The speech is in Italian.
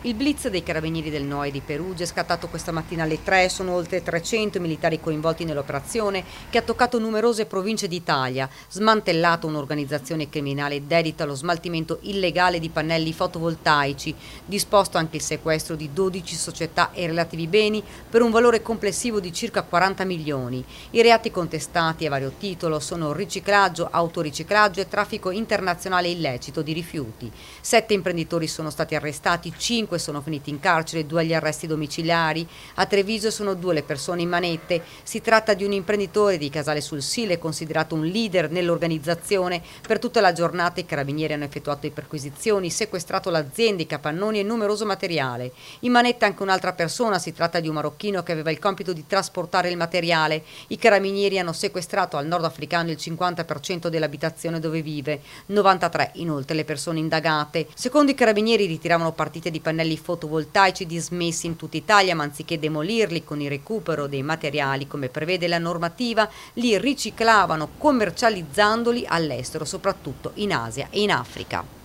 Il blitz dei carabinieri del NOE di Perugia è scattato questa mattina alle 3, sono oltre 300 i militari coinvolti nell'operazione che ha toccato numerose province d'Italia, smantellato un'organizzazione criminale dedita allo smaltimento illegale di pannelli fotovoltaici, disposto anche il sequestro di 12 società e relativi beni per un valore complessivo di circa 40 milioni. I reati contestati a vario titolo sono riciclaggio, autoriciclaggio e traffico internazionale illecito di rifiuti. 7 imprenditori sono stati arrestati, 5 sono finiti in carcere, 2 agli arresti domiciliari. A Treviso sono 2 le persone in manette. Si tratta di un imprenditore di Casale sul Sile, considerato un leader nell'organizzazione. Per tutta la giornata i carabinieri hanno effettuato perquisizioni, sequestrato l'azienda, i capannoni e numeroso materiale. In manetta anche un'altra persona, si tratta di un marocchino che aveva il compito di trasportare il materiale. I carabinieri hanno sequestrato al nordafricano il 50% dell'abitazione dove vive, 93 inoltre le persone indagate. Secondo i carabinieri ritiravano partite di pannelli fotovoltaici dismessi in tutta Italia, ma anziché demolirli con il recupero dei materiali come prevede la normativa, li riciclavano commercializzandoli all'estero, soprattutto in Asia e in Africa.